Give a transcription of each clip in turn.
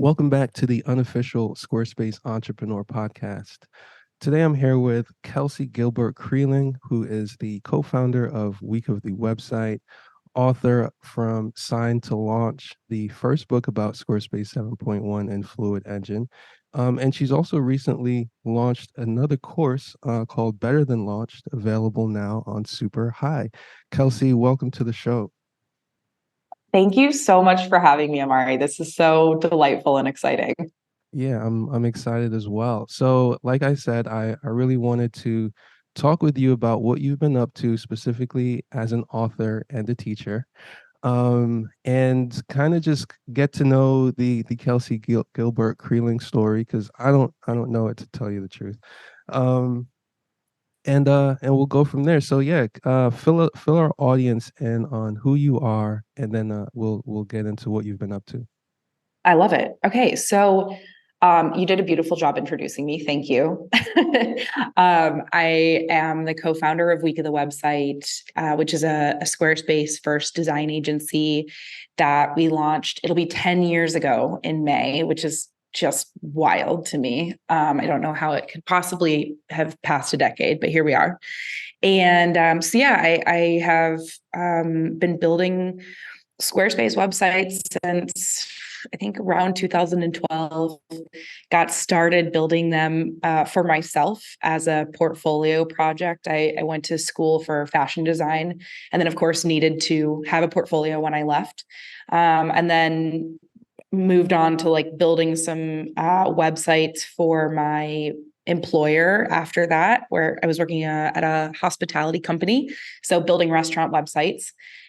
Welcome back to the unofficial Squarespace Entrepreneur Podcast. Today I'm here with Kelsey Gilbert-Kreling, who is the co-founder of Week of the Website, author from Sign to Launch, the first book about Squarespace 7.1 and Fluid Engine. And she's also recently launched another course called Better Than Launched, available now on Super High. Kelsey, welcome to the show. Thank you so much for having me, Amari. This is so delightful and exciting. Yeah, I'm excited as well. So, like I said, I really wanted to talk with you about what you've been up to specifically as an author and a teacher. And kind of just get to know the Kelsey Gilbert-Kreling story because I don't know it, to tell you the truth. Um, and we'll go from there. So yeah, fill our audience in on who you are, and then we'll get into what you've been up to. I love it. Okay, so you did a beautiful job introducing me. Thank you. I am the co-founder of Week of the Website, which is a Squarespace first design agency that we launched. It'll be 10 years ago in May, which is just wild to me. I don't know how it could possibly have passed a decade, but here we are. And so yeah, I have been building Squarespace websites since I think around 2012. Got started building them for myself as a portfolio project. I went to school for fashion design and then, of course, needed to have a portfolio when I left. And then moved on to like building some websites for my employer after that, where I was working at a hospitality company. So building restaurant websites.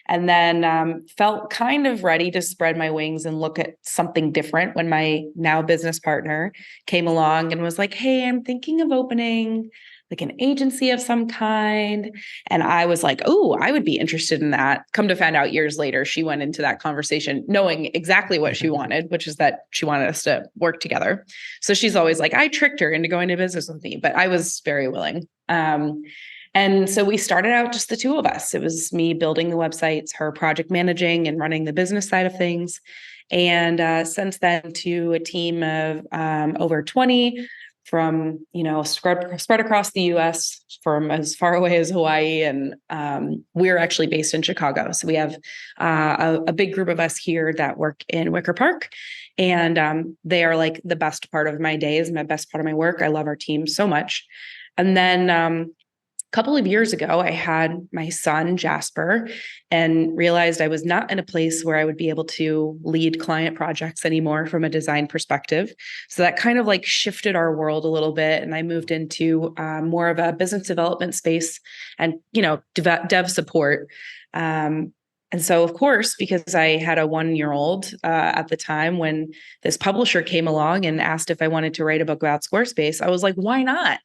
And then felt kind of ready to spread my wings and look at something different when my now business partner came along and was like, hey, I'm thinking of opening like an agency of some kind. And I was like, oh, I would be interested in that. Come to find out years later, she went into that conversation knowing exactly what she wanted, which is that she wanted us to work together. So she's always like, I tricked her into going to business with me, but I was very willing. And so we started out just the two of us. It was me building the websites, her project managing and running the business side of things. And since then, to a team of over 20 from, spread across the US, from as far away as Hawaii. And we're actually based in Chicago. So we have a big group of us here that work in Wicker Park. And they are like the best part of my days, my best part of my work. I love our team so much. And then couple of years ago, I had my son, Jasper, and realized I was not in a place where I would be able to lead client projects anymore from a design perspective. So that kind of like shifted our world a little bit. And I moved into more of a business development space and, dev support. And so, of course, because I had a 1-year-old at the time when this publisher came along and asked if I wanted to write a book about Squarespace, I was like, why not?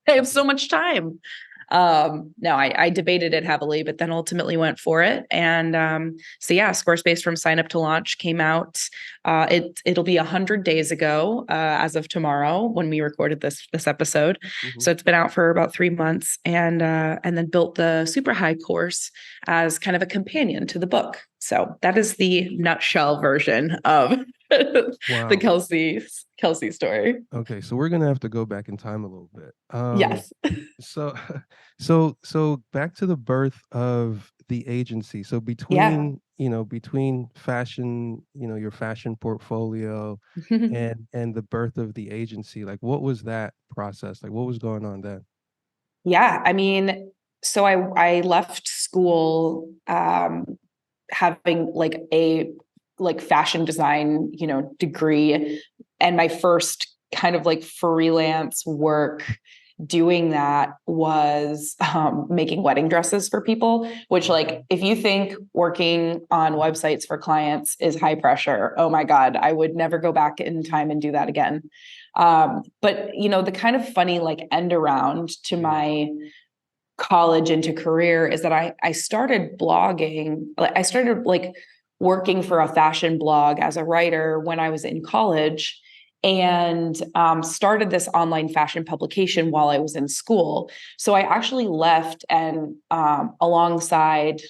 I have so much time. No, I debated it heavily, but then ultimately went for it. And so yeah, Squarespace from Sign Up to Launch came out. It'll be 100 days ago as of tomorrow when we recorded this episode. Mm-hmm. So it's been out for about 3 months, and then built the Super High course as kind of a companion to the book. So that is the nutshell version of the Wow. Kelsey story. Okay, so we're gonna have to go back in time a little bit. Yes. So, so back to the birth of the agency. So Yeah. between fashion, your fashion portfolio, and the birth of the agency, like what was that process? Like what was going on then? Yeah, I mean, so I left school having like a fashion design, degree, and my first kind of like freelance work doing that was making wedding dresses for people, which, like, if you think working on websites for clients is high pressure, oh my God, I would never go back in time and do that again. But the kind of funny like end around to my college into career is that I started blogging. I started like working for a fashion blog as a writer when I was in college, and started this online fashion publication while I was in school. So I actually left and alongside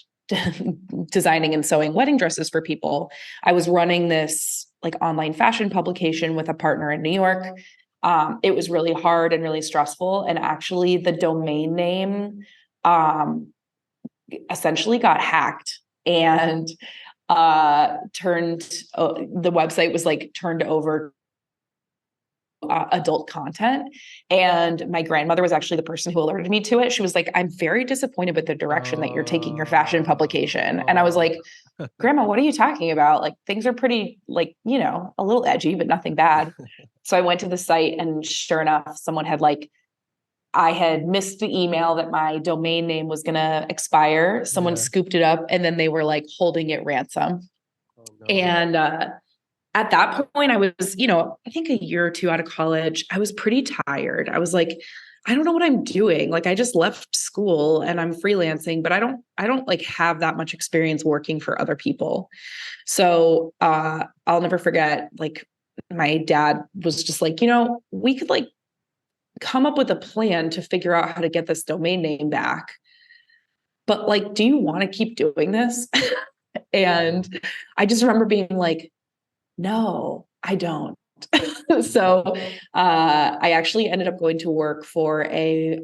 designing and sewing wedding dresses for people, I was running this like online fashion publication with a partner in New York. It was really hard and really stressful. And actually the domain name essentially got hacked and the website was like turned over adult content. And my grandmother was actually the person who alerted me to it. She was like, I'm very disappointed with the direction that you're taking your fashion publication. And I was like, Grandma, what are you talking about? Like things are pretty like, you know, a little edgy, but nothing bad. So I went to the site and sure enough, someone had like, I had missed the email that my domain name was going to expire. Someone Yeah. scooped it up and then they were like holding it ransom. Oh no. And at that point, I was, you know, I think a year or two out of college, I was pretty tired. I was like, I don't know what I'm doing. Like I just left school and I'm freelancing, but I don't like have that much experience working for other people. So I'll never forget, like my dad was just like, you know, we could like come up with a plan to figure out how to get this domain name back. But like, do you want to keep doing this? Mhm. And I just remember being like, no, I don't. So I actually ended up going to work for a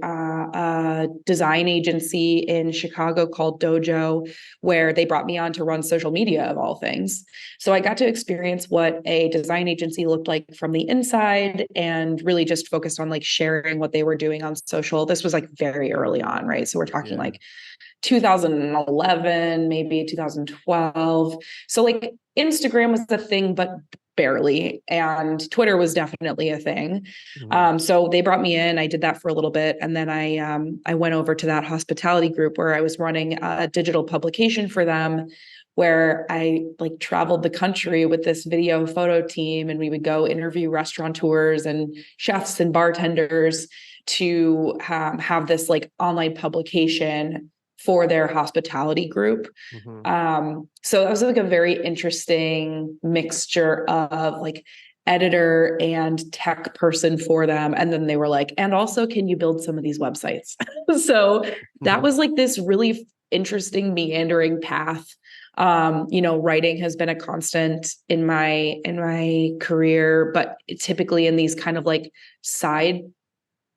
design agency in Chicago called Dojo, where they brought me on to run social media of all things. So I got to experience what a design agency looked like from the inside and really just focused on like sharing what they were doing on social. This was like very early on, right? So we're talking Yeah. like 2011, maybe 2012. So like Instagram was the thing, but barely. And Twitter was definitely a thing. Mhm. So they brought me in. I did that for a little bit, and then I went over to that hospitality group where I was running a digital publication for them, where I like traveled the country with this video photo team, and we would go interview restaurateurs and chefs and bartenders to have this like online publication for their hospitality group. Mhm. So that was like a very interesting mixture of like editor and tech person for them. And then they were like, and also, can you build some of these websites? So that Mhm. was like this really interesting meandering path. You know, writing has been a constant in my career, but typically in these kind of like side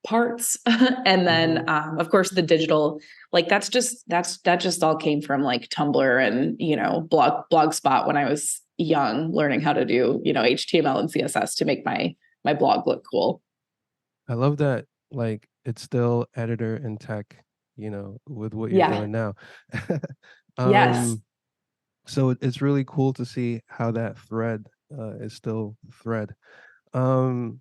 parts. And then Mhm. of course the digital, like that just all came from like Tumblr and, you know, blogspot when I was young, learning how to do, you know, HTML and CSS to make my blog look cool. I love that, like, it's still editor and tech, with what you're Yeah. doing now. Yes. Um, so it's really cool to see how that thread is still thread. Um,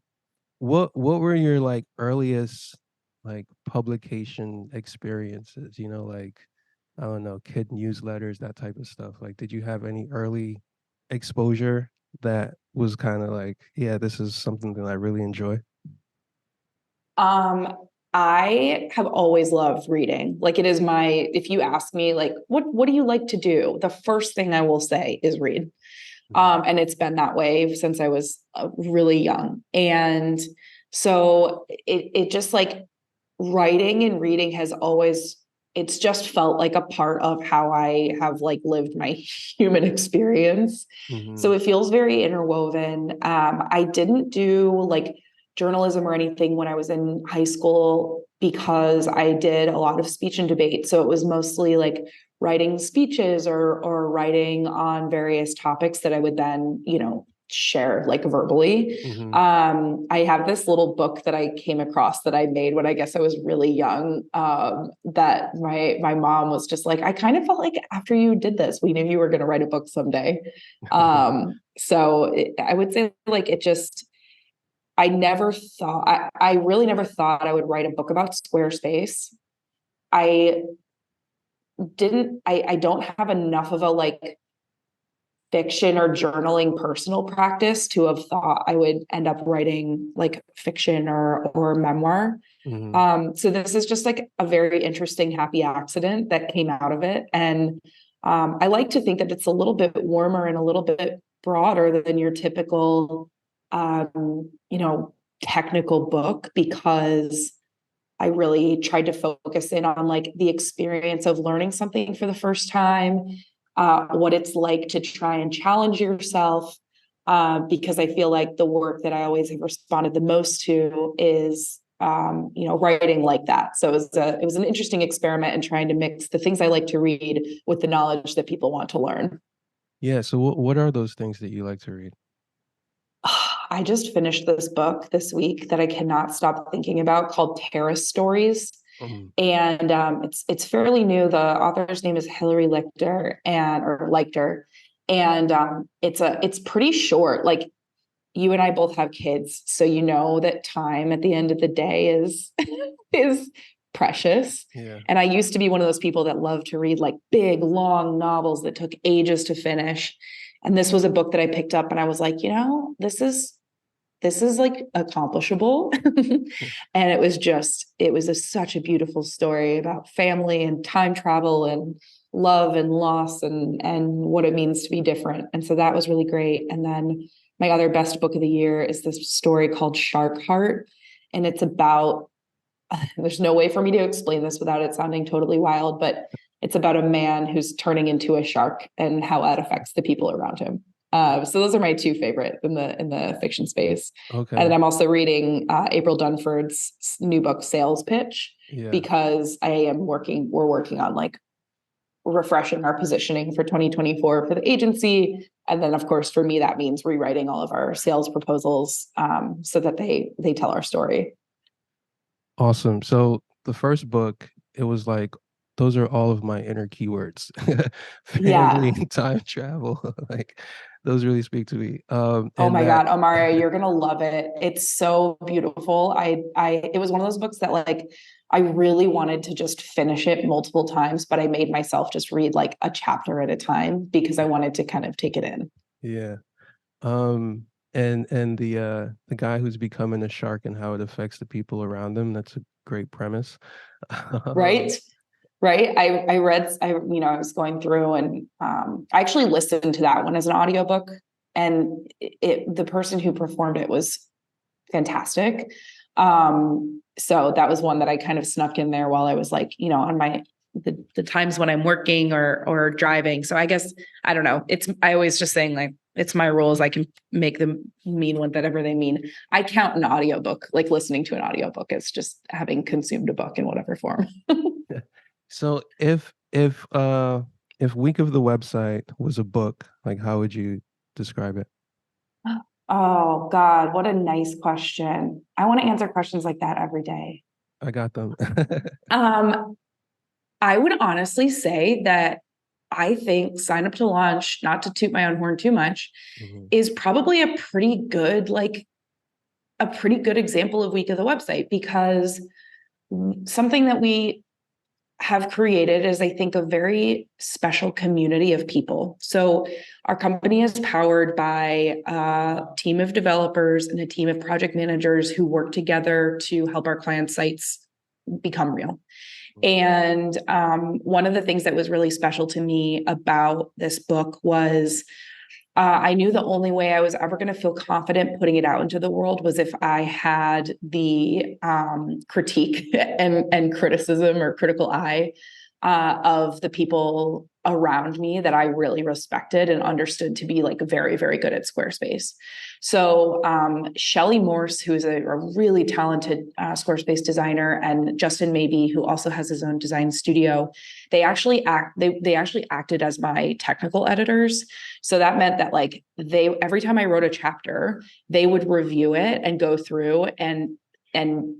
what were your like earliest like publication experiences? Like I don't know, kid newsletters, that type of stuff. Like, did you have any early exposure that was kind of like, yeah, this is something that I really enjoy? Um, I have always loved reading. Like it is if you ask me like what do you like to do? The first thing I will say is read. Mhm. And it's been that way since I was really young. And so it just like writing and reading has always, it's just felt like a part of how I have like lived my human experience. So Mhm. it feels very interwoven. I didn't do like journalism or anything when I was in high school because I did a lot of speech and debate. So it was mostly like writing speeches or writing on various topics that I would then, you know, share like verbally. Mhm. I have this little book that I came across that I made when I guess I was really young. That my mom was just like, I kind of felt like after you did this, we knew you were going to write a book someday. I would say like it just, I really never thought I would write a book about Squarespace. I I don't have enough of a like fiction or journaling personal practice to have thought I would end up writing like fiction or memoir. Mhm. So this is just like a very interesting happy accident that came out of it. And I like to think that it's a little bit warmer and a little bit broader than your typical, you know, technical book because I really tried to focus in on like the experience of learning something for the first time, what it's like to try and challenge yourself, because I feel like the work that I always have responded the most to is, writing like that. So it was an interesting experiment in trying to mix the things I like to read with the knowledge that people want to learn. Yeah. So what are those things that you like to read? I just finished this book this week that I cannot stop thinking about called Terrace Stories. Mm, And it's fairly new. The author's name is Hilary Lecter, and it's pretty short. Like, you and I both have kids, so you know that time at the end of the day is is precious. yeah. And I used to be one of those people that loved to read like big, long novels that took ages to finish. And this was a book that I picked up and I was like, this is like accomplishable. And it was such a beautiful story about family and time travel and love and loss and what it means to be different. And so that was really great. And then my other best book of the year is this story called Shark Heart. And it's about, there's no way for me to explain this without it sounding totally wild, but it's about a man who's turning into a shark and how that affects the people around him. So those are my two favorite in the fiction space. And Okay. then I'm also reading April Dunford's new book, Sales Pitch, Yeah. because we're working on like refreshing our positioning for 2024 for the agency. And then of course, for me, that means rewriting all of our sales proposals so that they tell our story. Awesome. So the first book, it was like those are all of my inner keywords. Family Yeah. and time travel. Like those really speak to me. Oh And my that God, Amara, you're gonna love it. It's so beautiful. It was one of those books that like I really wanted to just finish it multiple times, but I made myself just read like a chapter at a time because I wanted to kind of take it in. yeah. Um and the guy who's becoming a shark and how it affects the people around him, that's a great premise. Right? Um, Right. I was going through and I actually listened to that one as an audiobook, and the person who performed it was fantastic. So that was one that I kind of snuck in there while I was like, on the times when I'm working or driving. So I guess I don't know. I always just saying like it's my rules. I can make them mean whatever they mean. I count an audiobook, like listening to an audiobook, as just having consumed a book in whatever form. so if Week of the Website was a book, like how would you describe it? Oh God, what a nice question. I want to answer questions like that every day. I got them. Um, I would honestly say that I think Sign Up to Launch, not to toot my own horn too much, Mhm. is probably a pretty good example of Week of the Website, because something that we have created is, I think, a very special community of people. So our company is powered by a team of developers and a team of project managers who work together to help our client sites become real. And one of the things that was really special to me about this book was I knew the only way I was ever going to feel confident putting it out into the world was if I had the critique and criticism or critical eye of the people around me that I really respected and understood to be like very, very good at Squarespace. So Shelly Morse, who is a really talented Squarespace designer, and Justin Maybe, who also has his own design studio, they actually acted as my technical editors. So that meant that like every time I wrote a chapter, they would review it and go through and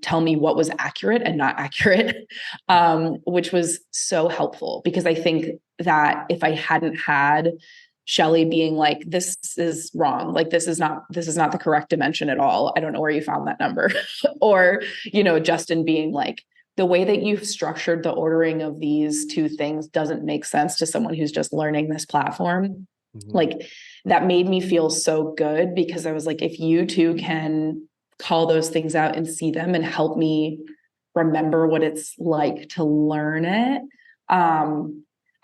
tell me what was accurate and not accurate, which was so helpful, because I think that if I hadn't had Shelly being like, this is wrong, like this is not the correct dimension at all, I don't know where you found that number, or Justin being like, the way that you've structured the ordering of these two things doesn't make sense to someone who's just learning this platform. Mhm. Like, that made me feel so good, because I was like, if you two can call those things out and see them and help me remember what it's like to learn it,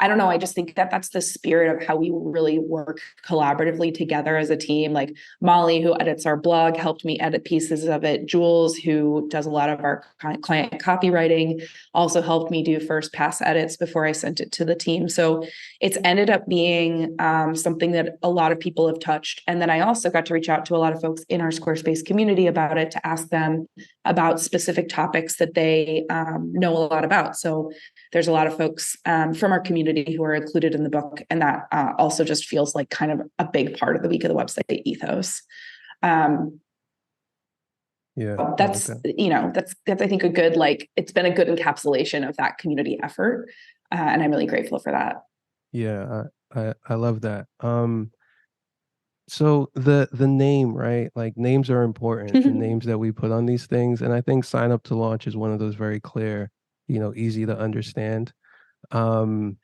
I don't know. I just think that that's the spirit of how we really work collaboratively together as a team. Like Molly, who edits our blog, helped me edit pieces of it. Jules, who does a lot of our client copywriting, also helped me do first pass edits before I sent it to the team. So it's ended up being something that a lot of people have touched. And then I also got to reach out to a lot of folks in our Squarespace community about it to ask them about specific topics that they know a lot about. So there's a lot of folks from our community who are included in the book. And that also just feels like kind of a big part of the week of the website ethos. Yeah, I like That's, that. that's, I think a good, like, it's been a good encapsulation of that community effort. And I'm really grateful for that. Yeah, I love that. So the name, right? Like names are important, the names that we put on these things. And I think sign up to launch is one of those very clear, easy to understand. Um,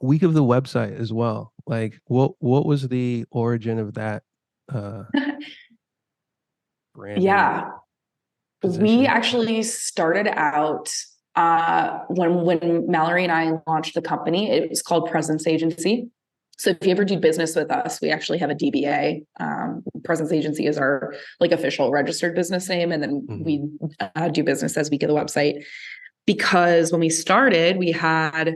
Week of the website as well. Like what was the origin of that uh branding Yeah. We position? actually started out when Mallory and I launched the company. It was called Presence Agency. So if you ever do business with us, we actually have a DBA. Presence Agency is our like official registered business name, and then Hmm. we do business as we get the website. Because when we started, we had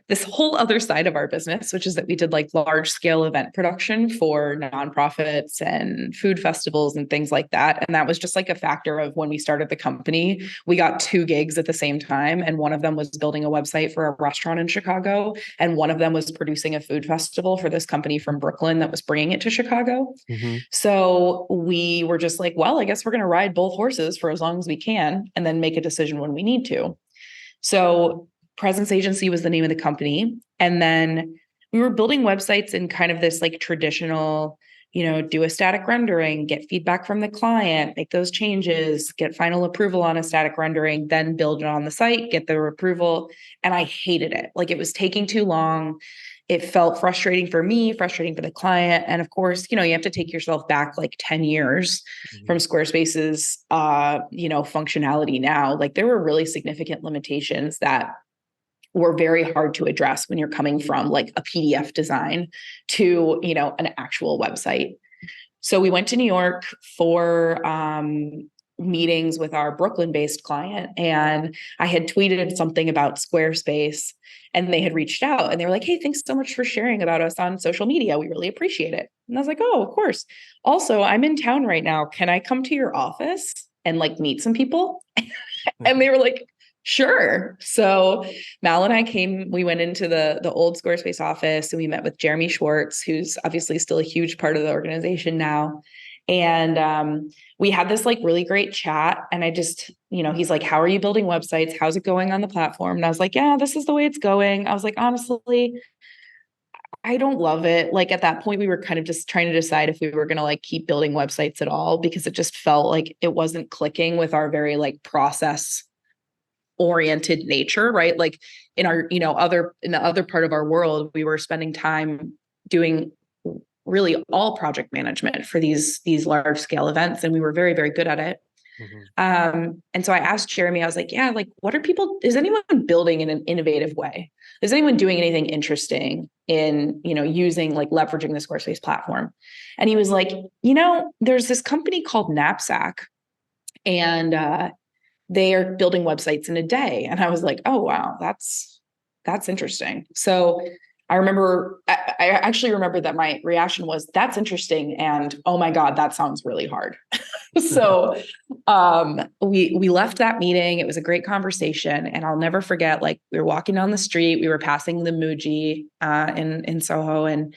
this whole other side of our business, which is that we did like large scale event production for nonprofits and food festivals and things like that. And that was just like a factor of when we started the company, we got two gigs at the same time. And one of them was building a website for a restaurant in Chicago. And one of them was producing a food festival for this company from Brooklyn that was bringing it to Chicago. Hmm. So we were just like, well, I guess we're going to ride both horses for as long as we can and then make a decision when we need to. So Presence Agency was the name of the company. And then we were building websites in kind of this like traditional, do a static rendering, get feedback from the client, make those changes, get final approval on a static rendering, then build it on the site, get the approval. And I hated it. Like it was taking too long. It felt frustrating for me, frustrating for the client. And of course, you have to take yourself back like 10 years from Hmm. Squarespace's functionality now. Like there were really significant limitations that were very hard to address when you're coming from like a PDF design to, an actual website. So we went to New York for meetings with our Brooklyn based client. And I had tweeted something about Squarespace and they had reached out and they were like, hey, thanks so much for sharing about us on social media. We really appreciate it. And I was like, oh, of course. Also, I'm in town right now. Can I come to your office and like meet some people? And they were like, sure. So Mal and I we went into the old Squarespace office and we met with Jeremy Schwartz, who's obviously still a huge part of the organization now. And we had this like really great chat. And I just, he's like, how are you building websites? How's it going on the platform? And I was like, yeah, this is the way it's going. I was like, honestly, I don't love it. Like at that point, we were kind of just trying to decide if we were going to like keep building websites at all, because it just felt like it wasn't clicking with our very like process oriented nature, right? Like in our, in the other part of our world, we were spending time doing really all project management for these large scale events. And we were very, very good at it. Hmm. And so I asked Jeremy, I was like, yeah, like is anyone building in an innovative way? Is anyone doing anything interesting in, using like leveraging the Squarespace platform? And he was like, there's this company called Knapsack and they are building websites in a day. And I was like, oh, wow, that's interesting. So I actually remember that my reaction was, that's interesting. And oh my God, that sounds really hard. So we left that meeting. It was a great conversation. And I'll never forget, like we were walking down the street, we were passing the Muji in Soho. And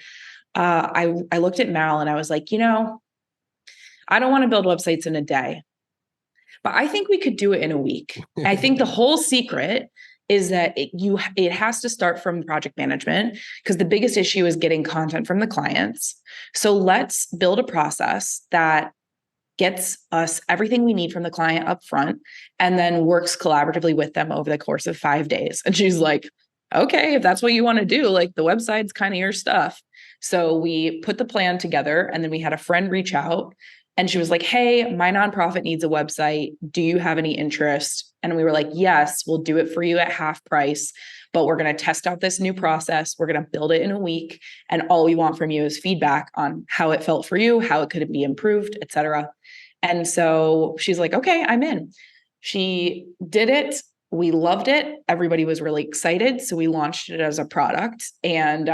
I looked at Mal and I was like, I don't want to build websites in a day, but I think we could do it in a week. I think the whole secret is that it has to start from project management, because the biggest issue is getting content from the clients. So let's build a process that gets us everything we need from the client up front and then works collaboratively with them over the course of 5 days. And she's like, okay, if that's what you want to do, like the website's kind of your stuff. So we put the plan together and then we had a friend reach out and she was like, hey, my nonprofit needs a website. Do you have any interest? And we were like, yes, we'll do it for you at half price. but we're going to test out this new process. We're going to build it in a week. And all we want from you is feedback on how it felt for you, how it could be improved, et cetera. And so she's like, okay, I'm in. She did it. We loved it. Everybody was really excited. So we launched it as a product. And,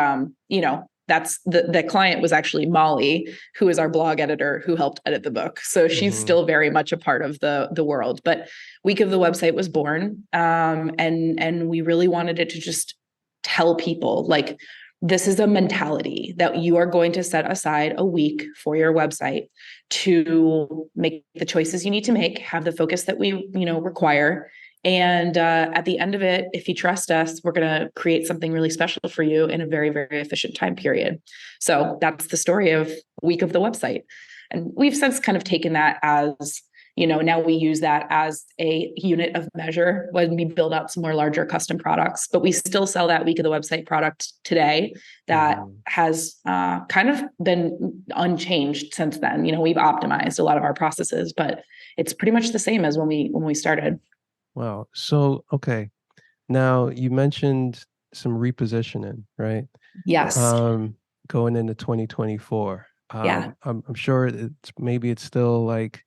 that's the client was actually Molly, who is our blog editor who helped edit the book. So she's Mm-hmm. still very much a part of the world. But Week of the Website was born. And we really wanted it to just tell people, like, this is a mentality that you are going to set aside a week for your website to make the choices you need to make, have the focus that we, require. And at the end of it, if you trust us, we're going to create something really special for you in a very, very efficient time period. So that's the story of Week of the Website. And we've since kind of taken that as, now we use that as a unit of measure when we build out some more larger custom products. But we still sell that Week of the Website product today that Mm-hmm. has kind of been unchanged since then. We've optimized a lot of our processes, but it's pretty much the same as when we started. Wow. So, okay. Now you mentioned some repositioning, right? Yes. Um, Going into 2024. Yeah. I'm sure it's still like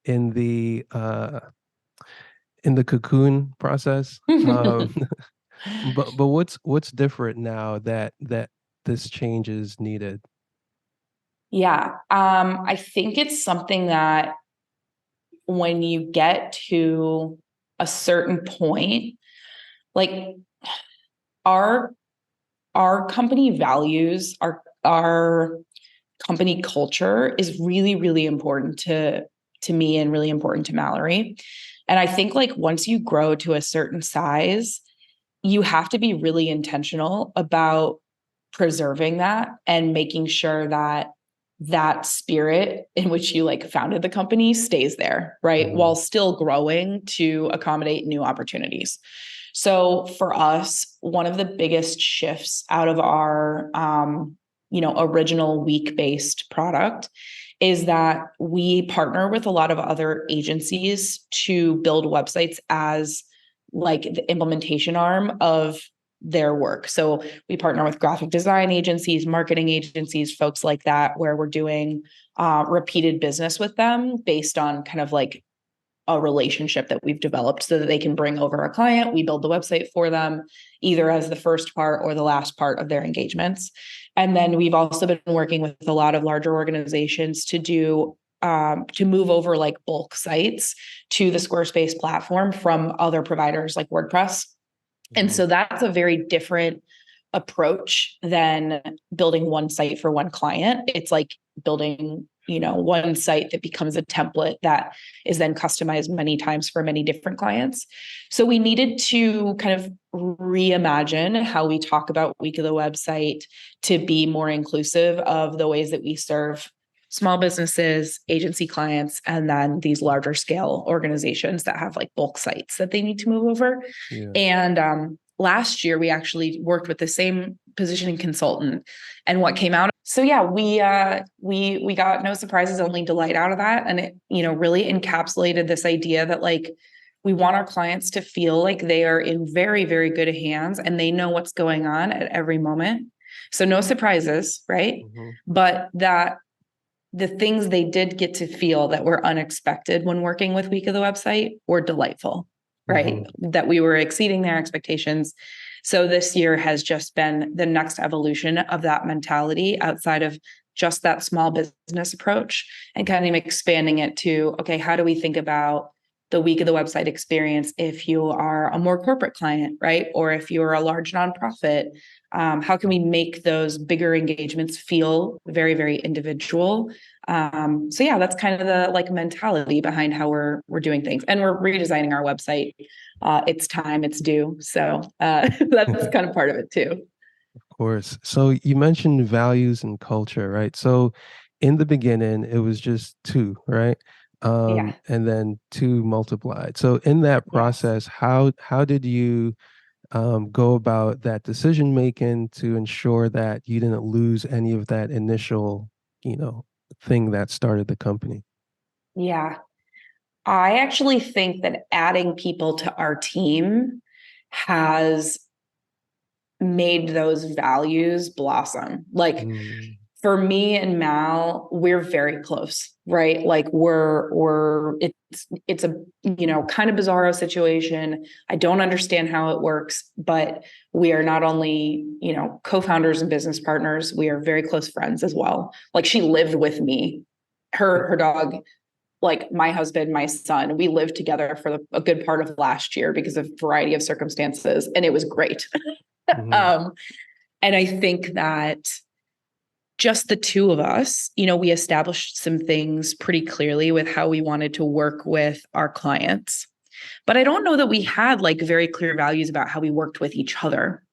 in the uh in the cocoon process. But what's different now that this change is needed? Yeah. I think it's something that when you get to a certain point, like our our company values, our company culture is really, really important to me and really important to Mallory. And I think like once you grow to a certain size, you have to be really intentional about preserving that and making sure that that spirit in which you like founded the company stays there, right? Mm-hmm. While still growing to accommodate new opportunities. So for us, one of the biggest shifts out of our original week-based product is that we partner with a lot of other agencies to build websites as like the implementation arm of their work. So we partner with graphic design agencies, marketing agencies, folks like that, where we're doing repeated business with them based on kind of like a relationship that we've developed so that they can bring over a client. We build the website for them, either as the first part or the last part of their engagements. And then we've also been working with a lot of larger organizations to move over like bulk sites to the Squarespace platform from other providers like WordPress. And Mm-hmm. so that's a very different approach than building one site for one client. It's like building, one site that becomes a template that is then customized many times for many different clients. So we needed to kind of reimagine how we talk about Week of the Website to be more inclusive of the ways that we serve small businesses, agency clients, and then these larger scale organizations that have like bulk sites that they need to move over. Yeah. And last year, we actually worked with the same positioning consultant, and what came out. So yeah, we got no surprises, only delight out of that, and it really encapsulated this idea that like we want our clients to feel like they are in very, very good hands and they know what's going on at every moment. So no surprises, right? Mm-hmm. But that the things they did get to feel that were unexpected when working with Week of the Website were delightful, right? Mm-hmm. That we were exceeding their expectations. So this year has just been the next evolution of that mentality outside of just that small business approach and kind of expanding it to, okay, how do we think about the Week of the Website experience if you are a more corporate client, right? Or if you're a large nonprofit, how can we make those bigger engagements feel very, very individual? So yeah, that's kind of the like mentality behind how we're doing things, and we're redesigning our website. It's time, it's due. So that's kind of part of it too. Of course. So you mentioned values and culture, right? So in the beginning, it was just two, right? Yeah. And then two multiplied. So in that Yes. process, how did you go about that decision making to ensure that you didn't lose any of that initial, you know, thing that started the company? Yeah. I actually think that adding people to our team has made those values blossom. Like Mm, for me and Mal, we're very close, right? Like it's a, kind of bizarro situation. I don't understand how it works, but we are not only, co-founders and business partners, we are very close friends as well. Like she lived with me, her dog, like my husband, my son, we lived together for a good part of last year because of a variety of circumstances, and it was great. mhm, um, and I think that just the two of us, we established some things pretty clearly with how we wanted to work with our clients. But I don't know that we had like very clear values about how we worked with each other.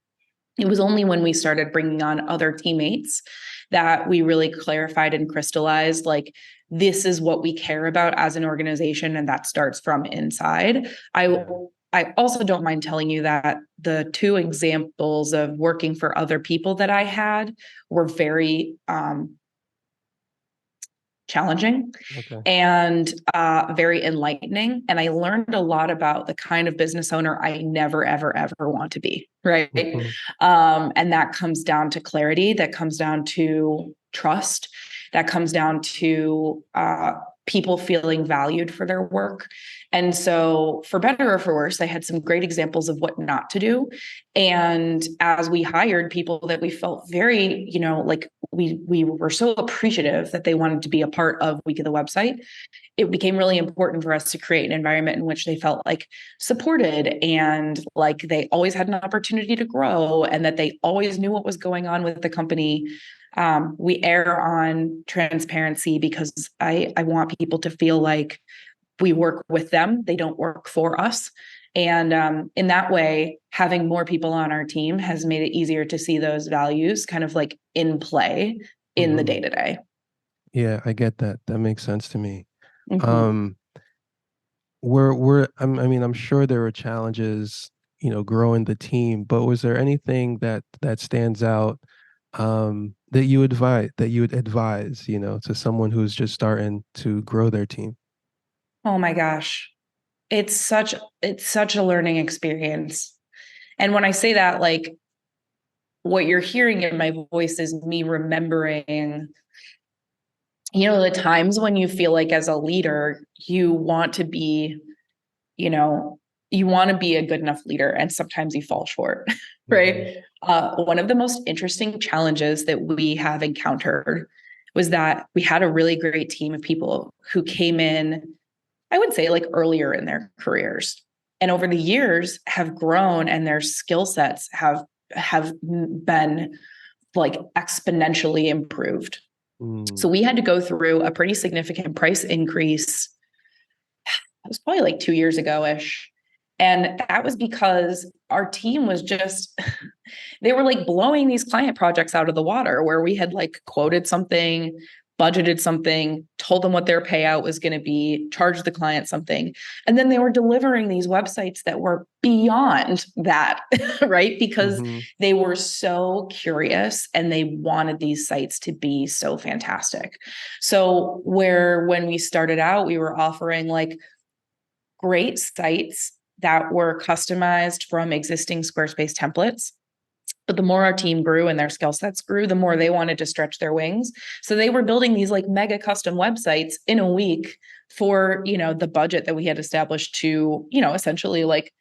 It was only when we started bringing on other teammates that we really clarified and crystallized like, this is what we care about as an organization, and that starts from inside. yeah, I also don't mind telling you that the two examples of working for other people that I had were very challenging okay. and very enlightening. And I learned a lot about the kind of business owner I never, ever, ever want to be. Right. Mhm, And that comes down to clarity, that comes down to trust, that comes down to people feeling valued for their work. And so, for better or for worse, I had some great examples of what not to do. And as we hired people that we felt very, like we were so appreciative that they wanted to be a part of Week of the Website, it became really important for us to create an environment in which they felt like supported and like they always had an opportunity to grow and that they always knew what was going on with the company. We err on transparency because I want people to feel like we work with them, they don't work for us. And in that way, having more people on our team has made it easier to see those values kind of like in play in the mhm. day to day. Yeah, I get that. That makes sense to me. Um, I mean, I'm sure there were challenges, growing the team, but was there anything that stands out that you would advise, to someone who's just starting to grow their team? Oh my gosh. It's such a learning experience. And when I say that, like what you're hearing in my voice is me remembering, the times when you feel like as a leader, you want to be, you know, you want to be a good enough leader and sometimes you fall short, Mhm, right? One of the most interesting challenges that we have encountered was that we had a really great team of people who came in, I would say like earlier in their careers, and over the years have grown and their skill sets have been like exponentially improved. So mm, we had to go through a pretty significant price increase. It was probably like 2 years ago ish. And that was because our team was just, they were like blowing these client projects out of the water where we had like quoted something, budgeted something, told them what their payout was going to be, charged the client something. And then they were delivering these websites that were beyond that, right? Because mhm, they were so curious and they wanted these sites to be so fantastic. So, where when we started out, we were offering like great sites that were customized from existing Squarespace templates. But the more our team grew and their skill sets grew, the more they wanted to stretch their wings. So they were building these like mega custom websites in a week for, the budget that we had established to, essentially like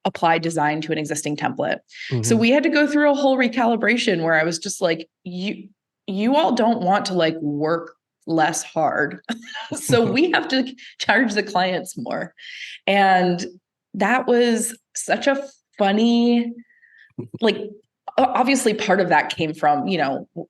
apply design to an existing template. So mhm, we had to go through a whole recalibration where I was just like, you all don't want to like work less hard. So we have to charge the clients more. And that was such a funny, like, obviously part of that came from,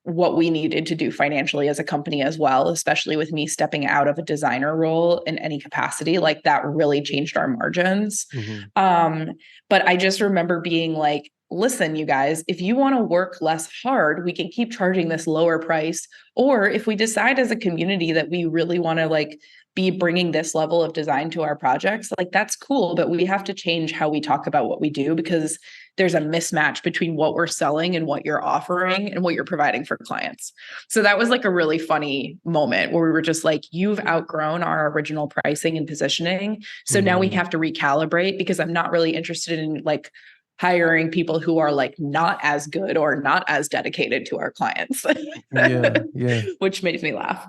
what we needed to do financially as a company as well, especially with me stepping out of a designer role in any capacity. Like that really changed our margins. mhm, Um, but I just remember being like, listen, you guys, if you want to work less hard, we can keep charging this lower price. Or if we decide as a community that we really want to like be bringing this level of design to our projects, like that's cool, but we have to change how we talk about what we do because there's a mismatch between what we're selling and what you're offering and what you're providing for clients. So that was like a really funny moment where we were just like, you've outgrown our original pricing and positioning. So now we mhm, have to recalibrate because I'm not really interested in like hiring people who are like not as good or not as dedicated to our clients, Yeah, yeah. which makes me laugh.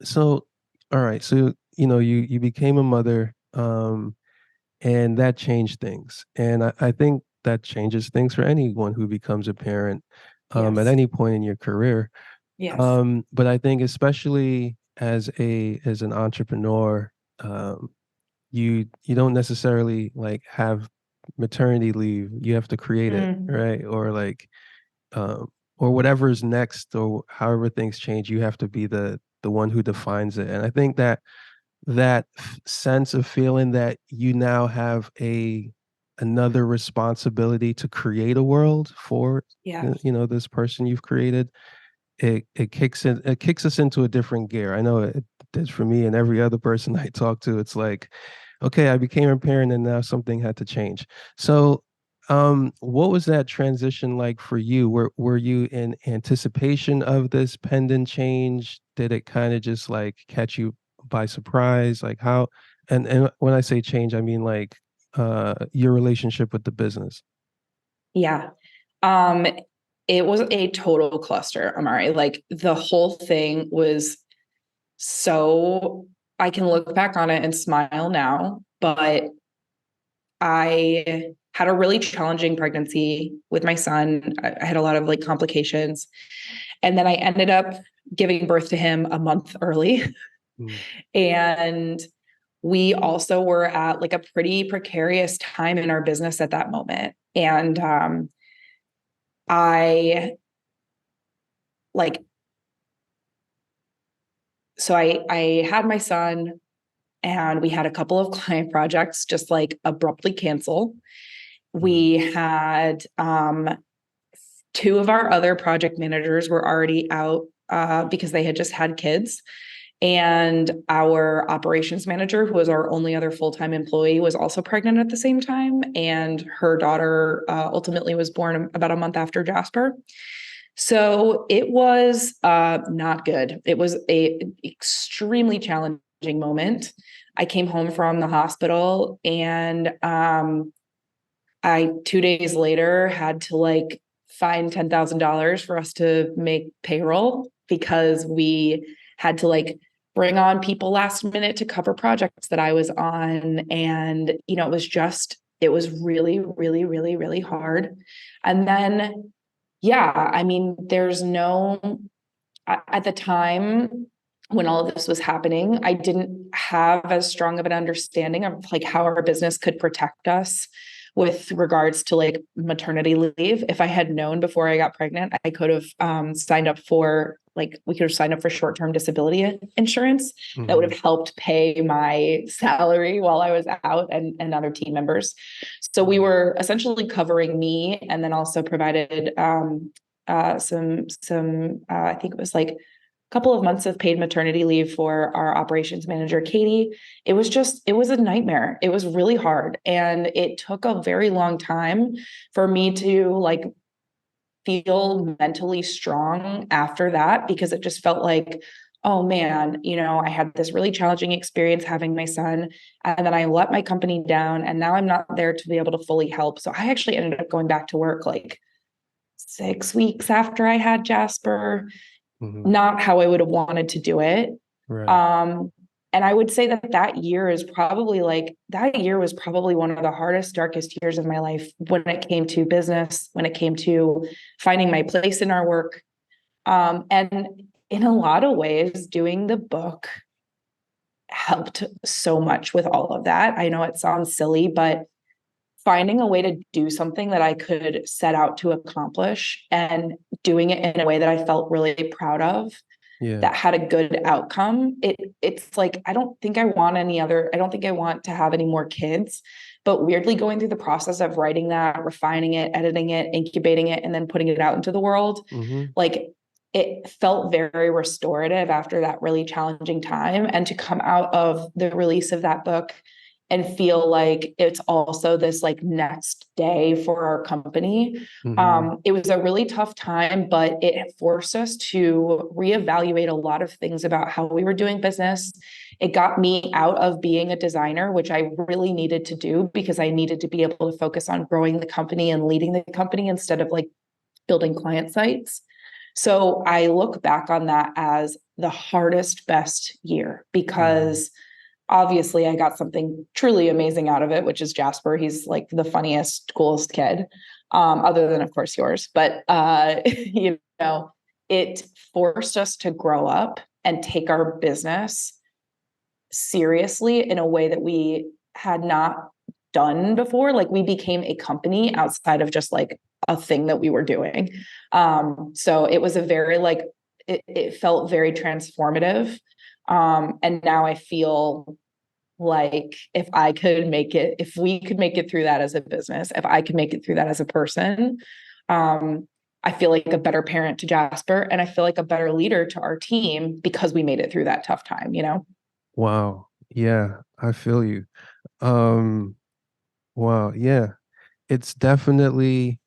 So, all right. So, you became a mother, and that changed things. And I think that changes things for anyone who becomes a parent, at Yes. any point in your career. Yes. But I think especially as an entrepreneur, you don't necessarily like have maternity leave. You have to create it, Mm, right? Um, or whatever's next, or however things change, you have to be the one who defines it. And I think that sense of feeling that you now have a another responsibility to create a world for yeah. this person you've created, it kicks us into a different gear. I know it did for me and every other person I talk to. It's like, okay, I became a parent and now something had to change. So, what was that transition like for you? Were you in anticipation of this pending change? Did it kind of just like catch you by surprise? Like how, and when I say change, I mean like your relationship with the business. Yeah. Um, it was a total cluster, Amari. Like the whole thing was so, I can look back on it and smile now, but I had a really challenging pregnancy with my son. I had a lot of like complications. And then I ended up giving birth to him a month early. Mm, And we also were at like a pretty precarious time in our business at that moment. And I like, so I had my son and we had a couple of client projects just like abruptly cancel. mm, We had two of our other project managers were already out because they had just had kids. And our operations manager, who was our only other full-time employee, was also pregnant at the same time. And her daughter ultimately was born about a month after Jasper. So it was not good. It was a extremely challenging moment. I came home from the hospital and I 2 days later had to like find $10,000 for us to make payroll because we had to like bring on people last minute to cover projects that I was on. And, it was really, really, really, really hard. And then, yeah, I mean, at the time when all of this was happening, I didn't have as strong of an understanding of like how our business could protect us with regards to like maternity leave. If I had known before I got pregnant, I could have signed up for like we could have signed up for short-term disability insurance that would mhm, have helped pay my salary while I was out and other team members. So we mm, were essentially covering me and then also provided I think it was like a couple of months of paid maternity leave for our operations manager, Katie. It was a nightmare. It was really hard. And it took a very long time for me to like feel mentally strong after that because it just felt like, oh man, I had this really challenging experience having my son, and then I let my company down, and now I'm not there to be able to fully help. So I actually ended up going back to work like 6 weeks after I had Jasper. mhm. Not how I would have wanted to do it. Right. Um, and I would say that year was probably one of the hardest, darkest years of my life when it came to business, when it came to finding my place in our work. And in a lot of ways, doing the book helped so much with all of that. I know it sounds silly, but finding a way to do something that I could set out to accomplish and doing it in a way that I felt really proud of, Yeah. that had a good outcome. It's like I don't think I want to have any more kids, but weirdly going through the process of writing that, refining it, editing it, incubating it, and then putting it out into the world, Mhm. like it felt very restorative after that really challenging time. And to come out of the release of that book and feel like it's also this like next day for our company. Hmm. It was a really tough time, but it forced us to reevaluate a lot of things about how we were doing business. It got me out of being a designer, which I really needed to do because I needed to be able to focus on growing the company and leading the company instead of like building client sites. So I look back on that as the hardest, best year Hmm. because obviously I got something truly amazing out of it, which is Jasper. He's like the funniest, coolest kid, other than of course yours. But you know, it forced us to grow up and take our business seriously in a way that we had not done before. Like we became a company outside of just like a thing that we were doing. So it was a very like it felt very transformative. And now I feel like if I could make it, if we could make it through that as a business, if I could make it through that as a person, I feel like a better parent to Jasper and I feel like a better leader to our team because we made it through that tough time, you know? Wow. Yeah, I feel you. Um, wow. Yeah, it's definitely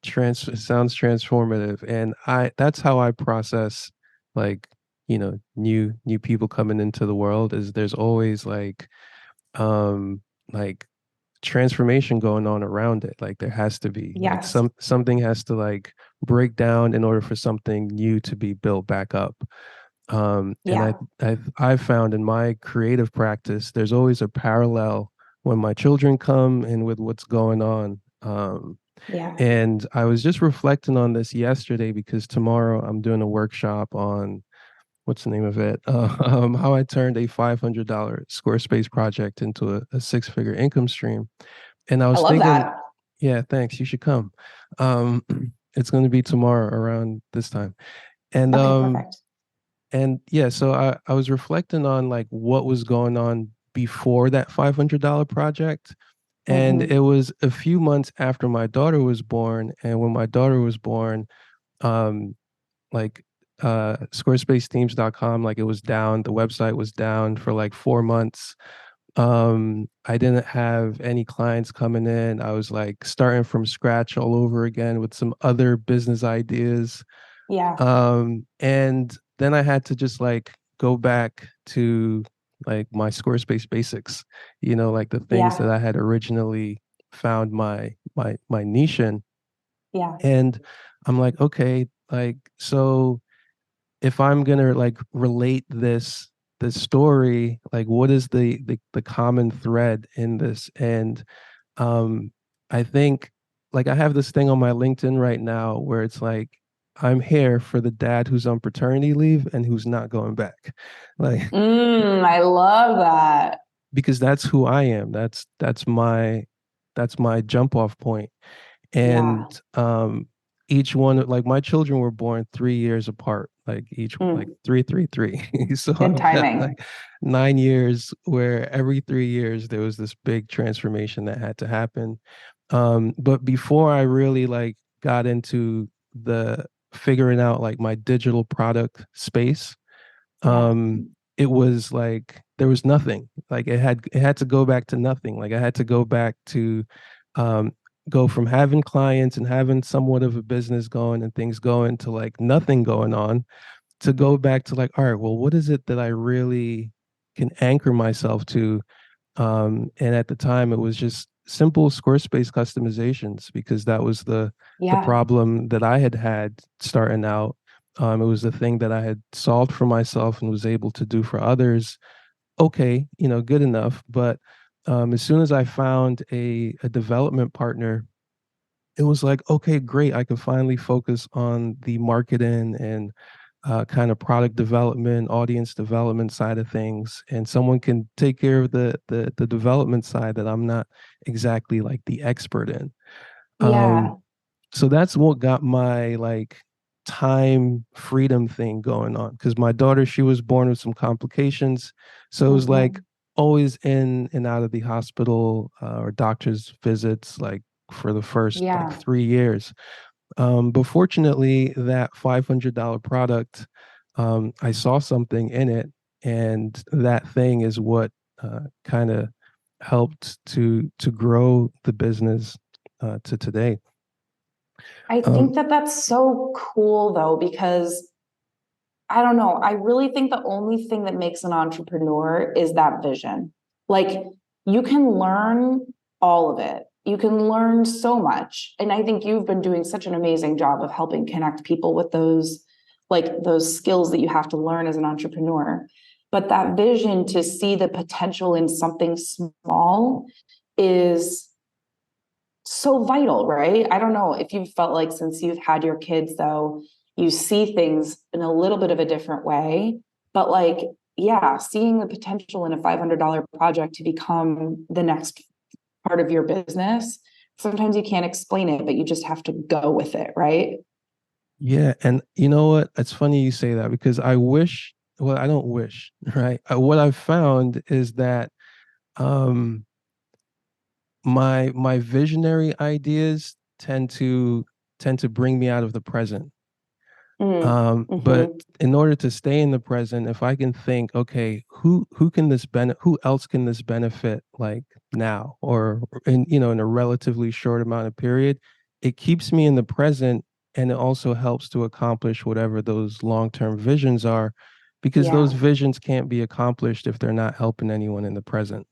it sounds transformative, and that's how I process like new people coming into the world. Is there's always um like transformation going on around it. Like there has to be like Yes. something has to like break down in order for something new to be built back up. And Yeah. I've found in my creative practice, there's always a parallel when my children come and with what's going on. Yeah. And I was just reflecting on this yesterday because tomorrow I'm doing a workshop on what's the name of it? How I turned a $500 Squarespace project into a six-figure income stream. And I I was love thinking, that. yeah, thanks, you should come. Um, it's going to be tomorrow around this time. And Okay, perfect. yeah, so I was reflecting on like what was going on before that $500 project. And it Mm-hmm. was a few months after my daughter was born. And when my daughter was born, um, like squarespacethemes.com, like it was down, the website was down for like 4 months. I didn't have any clients coming in. I was like starting from scratch all over again with some other business ideas. Yeah. And then I had to just like go back to like my Squarespace basics, like the things that Yeah. I had originally found my niche in. Yeah. And I'm like, okay, like so if I'm gonna like relate this story, like what is the common thread in this? And um, I think like I have this thing on my LinkedIn right now where it's like I'm here for the dad who's on paternity leave and who's not going back. Like I love that. because that's who I am. That's my jump off point. And Yeah. each one like my children were born 3 years apart, like each like Mm. 3 3 3. So Good I've got timing. like 9 years where every 3 years there was this big transformation that had to happen. But before I really like got into the figuring out like my digital product space, Yeah. it was like there was nothing. Like it had to go back to nothing. Like I had to go back to um go from having clients and having somewhat of a business going and things going to like nothing going on, to go back to like, all right, well, what is it that I really can anchor myself to? And at the time, it was just simple Squarespace customizations because that was the Yeah. problem that I had had starting out. It was the thing that I had solved for myself and was able to do for others. Okay, good enough. But as soon as I found a development partner, it was like, okay, great. I can finally focus on the marketing and kind of product development, audience development side of things, and someone can take care of the development side that I'm not exactly like the expert in. Um, Yeah. so that's what got my like time freedom thing going on because my daughter, she was born with some complications, so it was like Hmm. always in and out of the hospital or doctor's visits like for the first like Yeah. 3 years. But fortunately, that $500 product, I saw something in it, and that thing is what kind of helped to grow the business to today. I Um, think that that's so cool though, because I don't know. I really think the only thing that makes an entrepreneur is that vision. Like you can learn all of it. You can learn so much. And I think you've been doing such an amazing job of helping connect people with those like those skills that you have to learn as an entrepreneur. But that vision to see the potential in something small is so vital, right? I don't know if you've felt like since you've had your kids, though, you see things in a little bit of a different way. But like, yeah, seeing the potential in a $500 project to become the next part of your business, sometimes you can't explain it, but you just have to go with it, right? yeah, and you know what? It's funny you say that because I wish, well, I don't wish, right? What I've found is that um my visionary ideas tend to bring me out of the present. But Mm-hmm. in order to stay in the present, if I can think, okay, who else can this benefit like now or in in a relatively short amount of period, it keeps me in the present and it also helps to accomplish whatever those long-term visions are because those Yeah. visions can't be accomplished if they're not helping anyone in the present.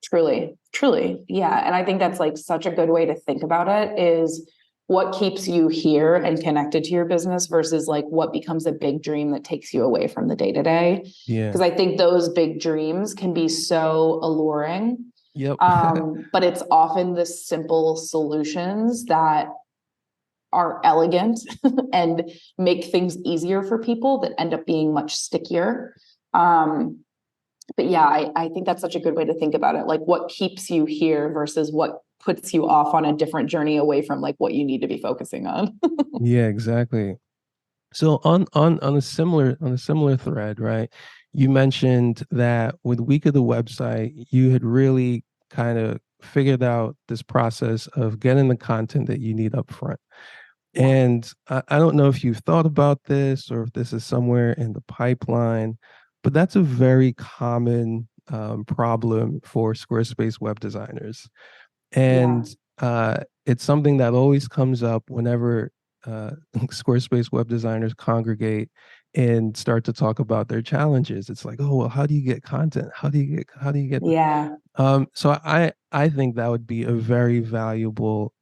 Truly, truly. Yeah. And I think that's like such a good way to think about it is what keeps you here and connected to your business versus like what becomes a big dream that takes you away from the day to day. Yeah. Because I think those big dreams can be so alluring. Yep. But it's often the simple solutions that are elegant and make things easier for people that end up being much stickier. Um, but yeah, I think that's such a good way to think about it. Like what keeps you here versus what puts you off on a different journey away from like what you need to be focusing on. Yeah, exactly. So on a similar thread, right? You mentioned that with Week of the Website, you had really kind of figured out this process of getting the content that you need up front. Yeah. And I don't know if you've thought about this or if this is somewhere in the pipeline, but that's a very common problem for Squarespace web designers. Yeah. And it's something that always comes up whenever Squarespace web designers congregate and start to talk about their challenges. It's like, oh well, how do you get content? How do you get Yeah. so I think that would be a very valuable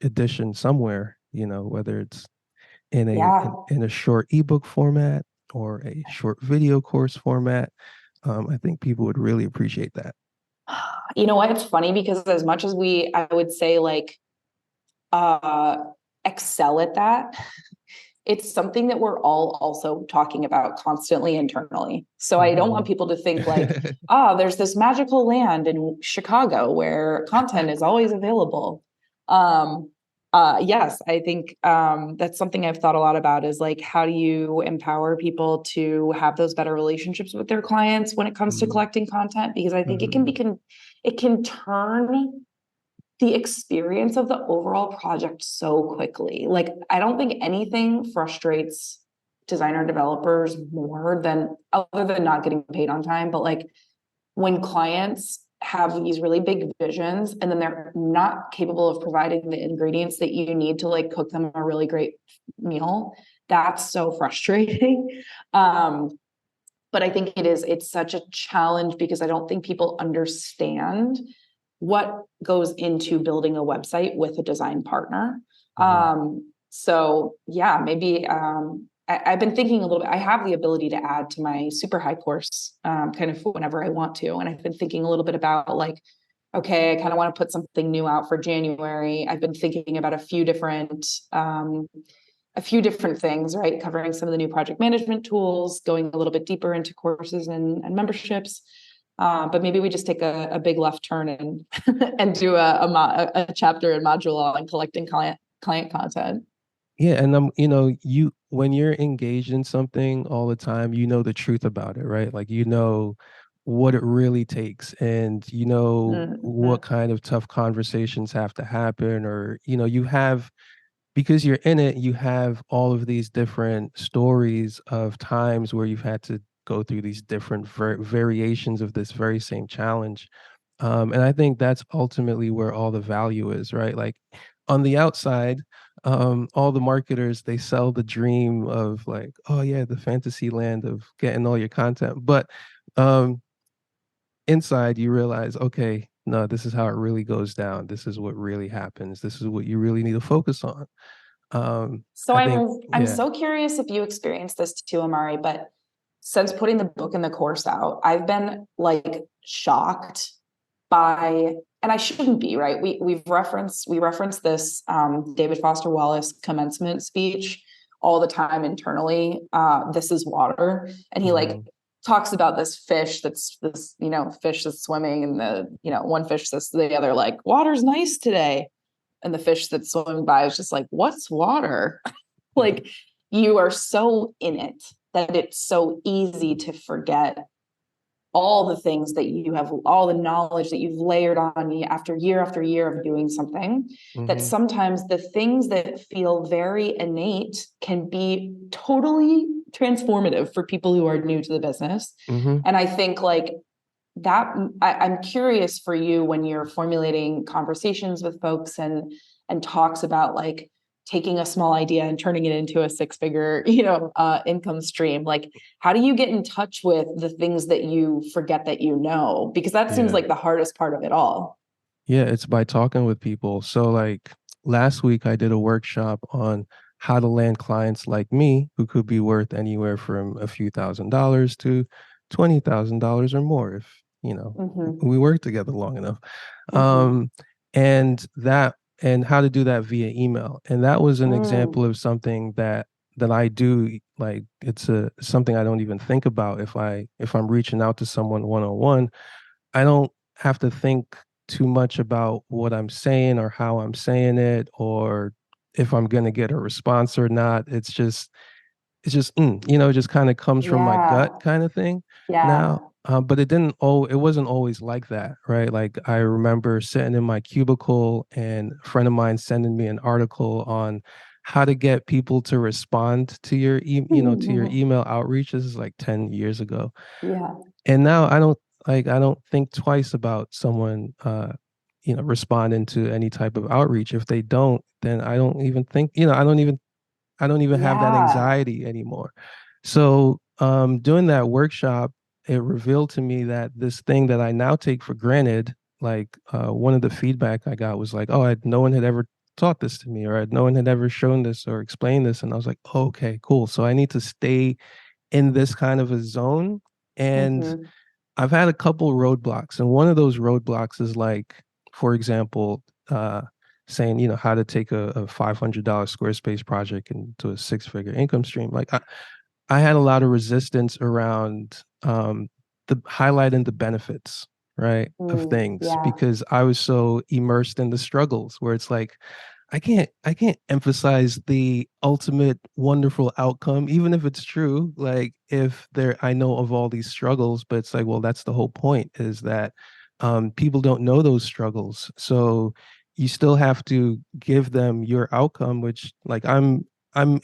addition somewhere, whether it's Yeah. in a short ebook format or a short video course format. I think people would really appreciate that. You know what? It's funny because as much as I would say like uh excel at that, it's something that we're all also talking about constantly internally. So I don't want Mhm. people to think like, there's this magical land in Chicago where content is always available. Um, yes, I think that's something I've thought a lot about is like, how do you empower people to have those better relationships with their clients when it comes to Mhm. collecting content? Because I think Mhm. it can turn the experience of the overall project so quickly. Like, I don't think anything frustrates designer developers more than other than not getting paid on time, but like when clients have these really big visions and then they're not capable of providing the ingredients that you need to like cook them a really great meal, that's so frustrating. um but I think it's such a challenge because I don't think people understand what goes into building a website with a design partner. Mhm. So yeah, maybe I've been thinking a little bit. I have the ability to add to my super high course kind of whenever I want to. And I've been thinking a little bit about like, okay, I kind of want to put something new out for January. I've been thinking about a few different things, right? Covering some of the new project management tools, going a little bit deeper into courses and memberships. But maybe we just take a big left turn and and do a chapter and module on collecting client content. Yeah, and you when you're engaged in something all the time, you know the truth about it, right? Like you know what it really takes and you know what Mm-hmm. kind of tough conversations have to happen or you have because you're in it, you have all of these different stories of times where you've had to go through these different variations of this very same challenge. And I think that's ultimately where all the value is, right? Like on the outside, all the marketers, they sell the dream of like, oh yeah, the fantasy land of getting all your content. But um, inside you realize, okay, no, this is how it really goes down. This is what really happens. This is what you really need to focus on. So I think, I'm yeah. so curious if you experienced this too, Amari, but since putting the book and the course out, I've been like shocked by, and I shouldn't be, right? We reference this David Foster Wallace commencement speech all the time internally. This is water. And he like Mhm, talks about this fish that's this, fish that's swimming, and one fish says to the other, like, water's nice today. And the fish that's swimming by is just like, what's water? mhm, Like, you are so in it that it's so easy to forget all the things that you have, all the knowledge that you've layered on after year of doing something, that mhm, sometimes the things that feel very innate can be totally transformative for people who are new to the business. mhm. And I think like that, I'm curious for you when you're formulating conversations with folks and talks about like taking a small idea and turning it into a six-figure income stream. Like, how do you get in touch with the things that you forget that because that seems Yeah. like the hardest part of it all. Yeah, it's by talking with people. So like last week I did a workshop on how to land clients like me who could be worth anywhere from a few $1,000s to $20,000 or more if, Mm-hmm. we work together long enough. Mm-hmm. Um and that and how to do that via email. And that was an example Mm. of something that I do, like it's a something I don't even think about if I'm reaching out to someone one-on-one. I don't have to think too much about what I'm saying or how I'm saying it or if I'm going to get a response or not. It just kind of comes from my gut Yeah. kind of thing now. Yeah. But it wasn't always like that, right? Like I remember sitting in my cubicle and a friend of mine sending me an article on how to get people to respond to to your email outreach. This is like 10 years ago. Yeah. And now I don't think twice about someone responding to any type of outreach. If they don't, then I don't even think, I don't even have that Yeah. anxiety anymore. So doing that workshop, it revealed to me that this thing that I now take for granted, like one of the feedback I got was like, oh, no one had ever taught this to me, or no one had ever shown this or explained this. And I was like, oh, okay, cool. So I need to stay in this kind of a zone. And Mm-hmm. I've had a couple roadblocks, and one of those roadblocks is like, for example, saying, how to take a $500 Squarespace project into a six-figure income stream. Like I had a lot of resistance around the highlighting the benefits, right, of things Yeah. because I was so immersed in the struggles where it's like I can't emphasize the ultimate wonderful outcome, even if it's true. Like if there I know of all these struggles, but it's like, well, that's the whole point, is that people don't know those struggles. So you still have to give them your outcome, which like I'm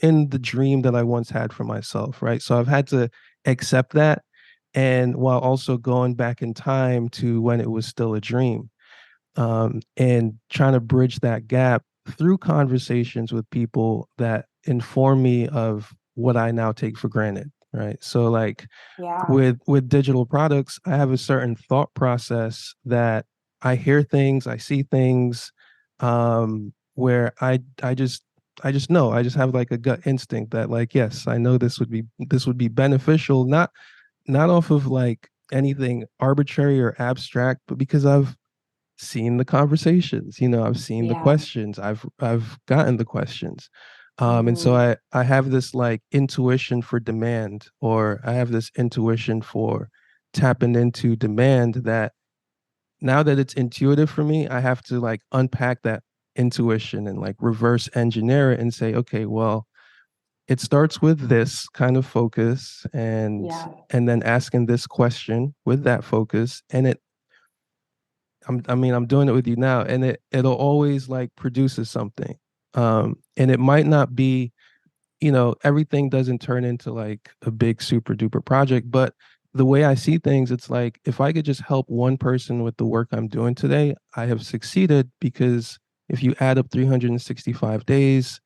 in the dream that I once had for myself, right? So I've had to accept that, and while also going back in time to when it was still a dream, and trying to bridge that gap through conversations with people that inform me of what I now take for granted, right? So like Yeah. with digital products, I have a certain thought process that I hear things, I see things, where I just know, I just have like a gut instinct that like, yes, I know this would be beneficial, not off of like anything arbitrary or abstract, but because I've seen the conversations, I've seen the Yeah. questions, I've gotten the questions. And so Mm-hmm. I have this like intuition for demand, or I have this intuition for tapping into demand that now that it's intuitive for me, I have to like unpack that intuition and like reverse engineer it and say, okay, well, it starts with this kind of focus Yeah. and then asking this question with that focus, and I mean, I'm doing it with you now, and it'll always like produces something. And it might not be, everything doesn't turn into like a big super duper project, but the way I see things, it's like if I could just help one person with the work I'm doing today, I have succeeded because if you add up 365 days,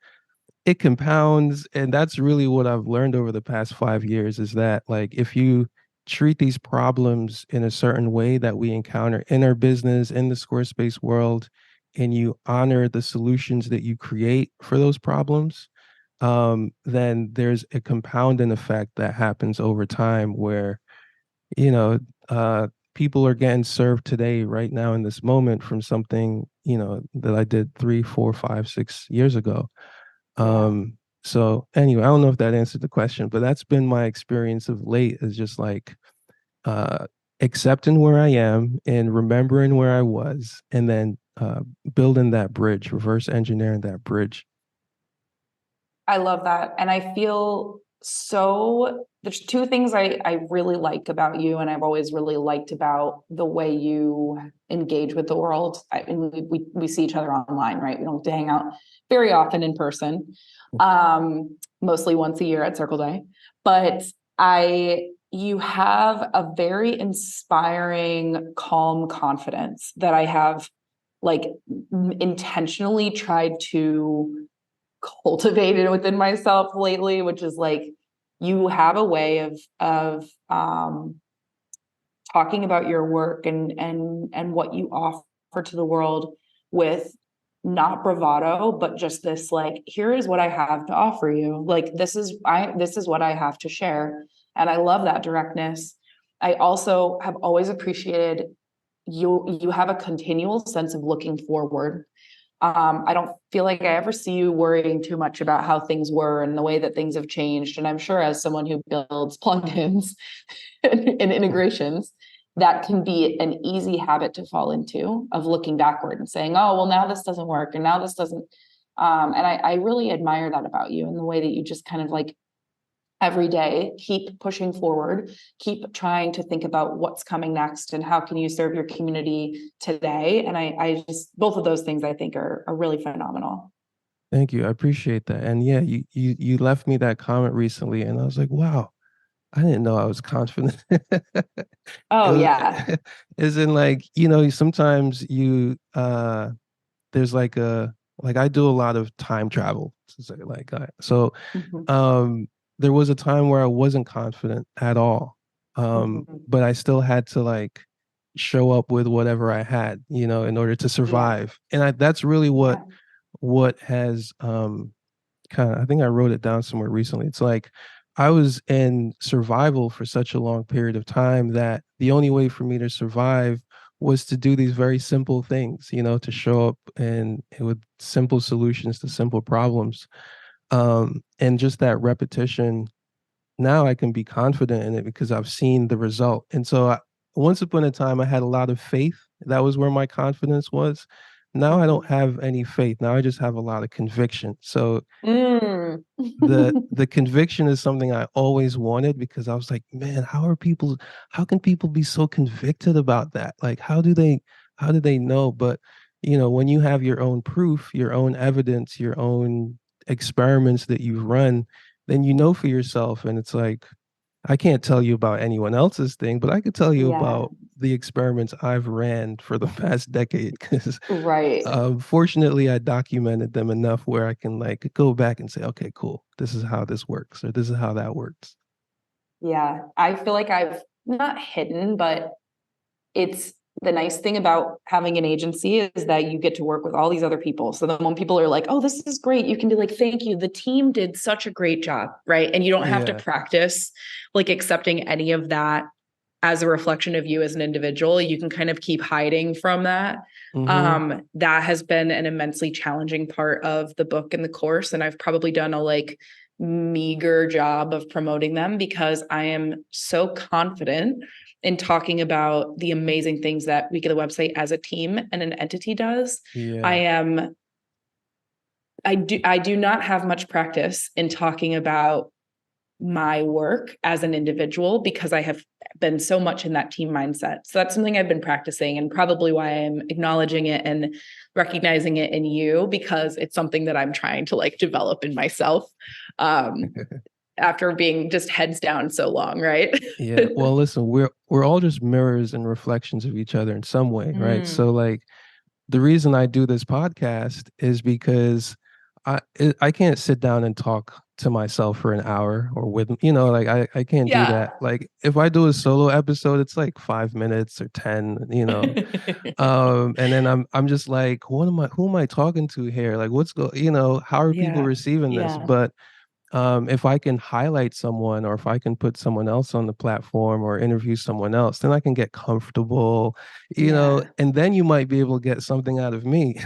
it compounds. And that's really what I've learned over the past 5 years is that, like, if you treat these problems in a certain way that we encounter in our business, in the Squarespace world, and you honor the solutions that you create for those problems, then there's a compounding effect that happens over time where you know, people are getting served today, right now, in this moment, from something, that I did 3, 4, 5, 6 years ago. Yeah. So anyway, I don't know if that answered the question, but that's been my experience of late is just like uh, accepting where I am and remembering where I was, and then building that bridge, reverse engineering that bridge. I love that. And I feel so there's two things I really like about you, and I've always really liked about the way you engage with the world. And we see each other online, right? We don't get to hang out very often in person, mostly once a year at Circle Day. But you have a very inspiring, calm confidence that I have like intentionally tried to cultivated within myself lately, which is like you have a way of talking about your work and what you offer to the world with not bravado, but just this like, here is what I have to offer you. Like this is what I have to share. And I love that directness. I also have always appreciated you have a continual sense of looking forward. I don't feel like I ever see you worrying too much about how things were and the way that things have changed. And I'm sure as someone who builds plugins and integrations, that can be an easy habit to fall into of looking backward and saying, oh, well, now this doesn't work. And now this doesn't. And I really admire that about you and the way that you just kind of like every day keep pushing forward, keep trying to think about what's coming next and how can you serve your community today. And I just both of those things I think are really phenomenal. Thank you. I appreciate that. And yeah, you left me that comment recently, and I was like, wow, I didn't know I was confident. It Oh was, yeah. is in like, sometimes there's like I do a lot of time travel. So like, Mhm. um, there was a time where I wasn't confident at all. Mhm. But I still had to like show up with whatever I had, in order to Yeah. survive. And that's really Yeah. what has kind of, I think I wrote it down somewhere recently. It's like I was in survival for such a long period of time that the only way for me to survive was to do these very simple things, to show up and with simple solutions to simple problems. And just that repetition, now I can be confident in it because I've seen the result. And so once upon a time, I had a lot of faith. That was where my confidence was. Now I don't Mhm. have any faith. Now I just have a lot of conviction. So Mm. the conviction is something I always wanted because I was like, man, how can people be so convicted about that? Like how do they know? But when you have your own proof, your own evidence, your own experiments that you've run, then you know for yourself. And it's like, I can't tell you about anyone else's thing, but I could tell you Yeah. about the experiments I've ran for the past decade because Right. fortunately, I documented them enough where I can like go back and say, okay, cool, this is how this works, or this is how that works. Yeah. I feel like I've not hidden, but it's the nice thing about having an agency is that you get to work with all these other people. So then when people are like, oh, this is great, you can be like, thank you. The team did such a great job. Right. And you don't have to Yeah. practice like accepting any of that as a reflection of you as an individual. You can kind of keep hiding from that. Mm-hmm. That has been an immensely challenging part of the book and the course. And I've probably done a like meager job of promoting them because I am so confident in talking about the amazing things that We Get the Website as a team and an entity does. I Yeah. am I do not have much practice in talking about my work as an individual because I have been so much in that team mindset. So that's something I've been practicing and probably why I'm acknowledging it and recognizing it in you because it's something that I'm trying to like develop in myself. Um, after being just heads down so long, right? Yeah. Well, listen, we're all just mirrors and reflections of each other in some way, right? Mm, So like the reason I do this podcast is because I can't sit down and talk to myself for an hour or with like I can't do yeah. that. Like if I do a solo episode, it's like 5 minutes or 10, and then I'm just like, who am I talking to here? Like how are people Yeah. receiving this? Yeah. But if I can highlight someone or if I can put someone else on the platform or interview someone else, then I can get comfortable, Yeah. and then you might be able to get something out of me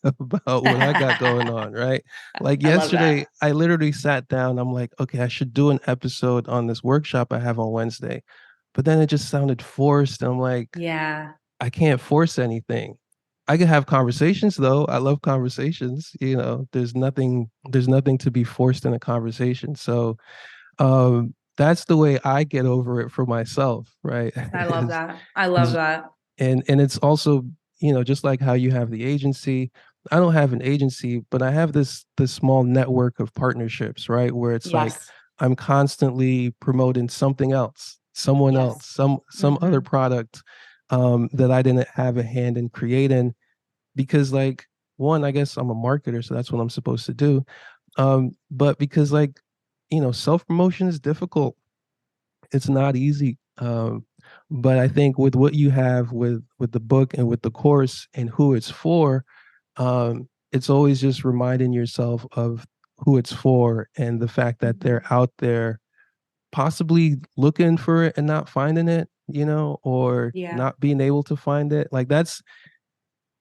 about what I got going on, right? Like I love yesterday, that. I literally sat down. I'm like, okay, I should do an episode on this workshop I have on Wednesday. But then it just sounded forced. I'm like, Yeah. I can't force anything. I can have conversations though. I love conversations. There's nothing to be forced in a conversation. So that's the way I get over it for myself, right? I love is that. I love is that. and it's also, just like how you have the agency. I don't have an agency, but I have this small network of partnerships, right? Where it's like Yes. I'm constantly promoting something else, someone else, Yes. some other Hmm. product that I didn't have a hand in creating because like one, I guess I'm a marketer, so that's what I'm supposed to do. But because like, self promotion is difficult. It's not easy. But I think with what you have with the book and with the course and who it's for, it's always just reminding yourself of who it's for and the fact that they're out there possibly looking for it and not finding it, or Yeah. not being able to find it. Like that's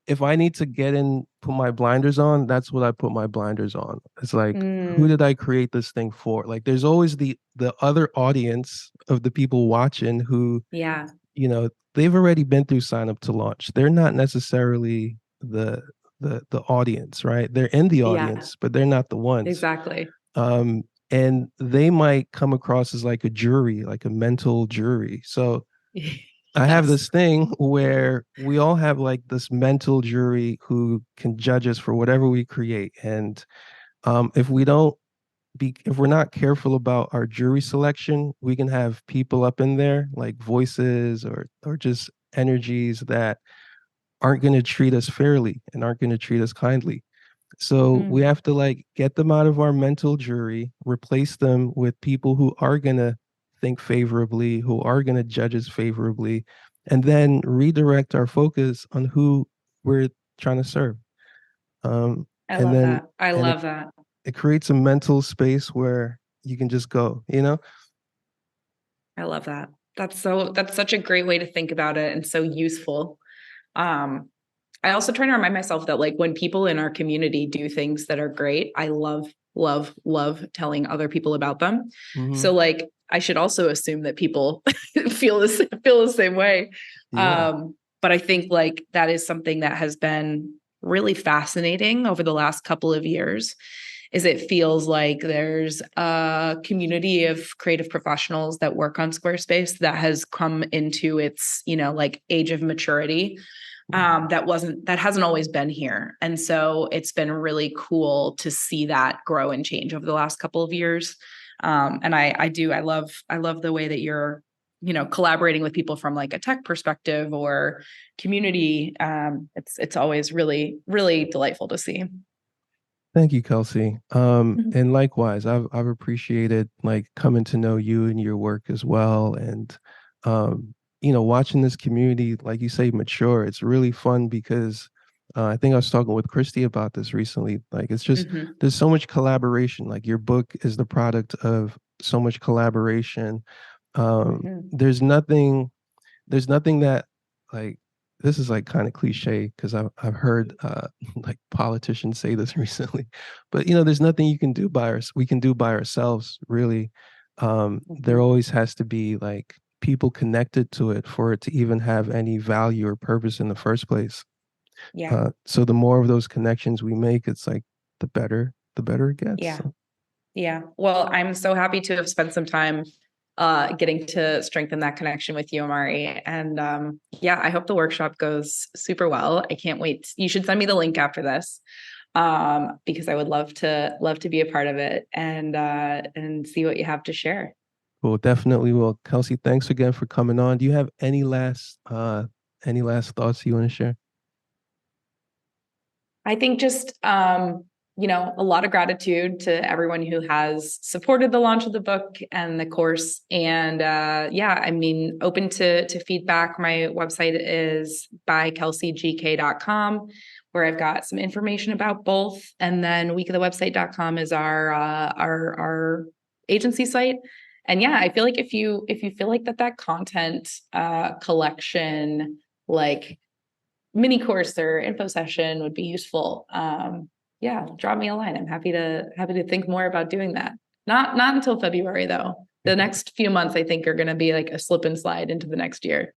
if I need to get in, put my blinders on, that's what I put my blinders on. It's like, who Mm, did I create this thing for? Like, there's always the other audience of the people watching who, yeah. they've already been through sign up to launch. They're not necessarily the audience, right? They're in the Yeah. audience, but they're not the ones. Exactly. Um, and they might come across as like a jury, like a mental jury. So I have Yes. this thing where we all have like this mental jury who can judge us for whatever we create. And if we don't if we're not careful about our jury selection, we can have people up in there like voices or just energies that aren't going to treat us fairly and aren't going to treat us kindly. So we Mm, have to like get them out of our mental jury, replace them with people who are going to think favorably, who are going to judge us favorably, and then redirect our focus on who we're trying to serve. I And love then, that. I and love that. it creates a mental space where you can just go. I love that. That's such a great way to think about it and so useful. Um, I also try to remind myself that like when people in our community do things that are great, I love, love, love telling other people about them. Hmm. So like I should also assume that people feel the same way. Yeah. But I think like that is something that has been really fascinating over the last couple of years is it feels like there's a community of creative professionals that work on Squarespace that has come into its, like age of maturity that hasn't always been here. And so it's been really cool to see that grow and change over the last couple of years. And I love the way that you're, collaborating with people from like a tech perspective or community. It's always really, really delightful to see. Thank you, Kelsey. Mhm. And likewise, I've appreciated like coming to know you and your work as well. And watching this community, like you say, mature. It's really fun because I think I was talking with Christy about this recently. Like it's just Mhm. there's so much collaboration. Like your book is the product of so much collaboration. Mhm. There's nothing that like this is like kind of cliche because I've heard like politicians say this recently, but there's nothing you can do we can do by ourselves really. There Mhm. always has to be like people connected to it for it to even have any value or purpose in the first place. Yeah. So the more of those connections we make, it's like the better it gets. Yeah. So, Yeah. Well, I'm so happy to have spent some time getting to strengthen that connection with you, Amari. And yeah, I hope the workshop goes super well. I can't wait. You should send me the link after this. because I would love to be a part of it and see what you have to share. Well, definitely will. Kelsey, thanks again for coming on. Do you have any last thoughts you want to share? I think just, a lot of gratitude to everyone who has supported the launch of the book and the course. And open to feedback. My website is by kelseygk.com, where I've got some information about both. And then weekofthewebsite.com is our agency site. And yeah, I feel like if you feel like that content collection, like mini course or info session would be useful, drop me a line. I'm happy to think more about doing that. Not until February though. The next few months I think are going to be like a slip and slide into the next year.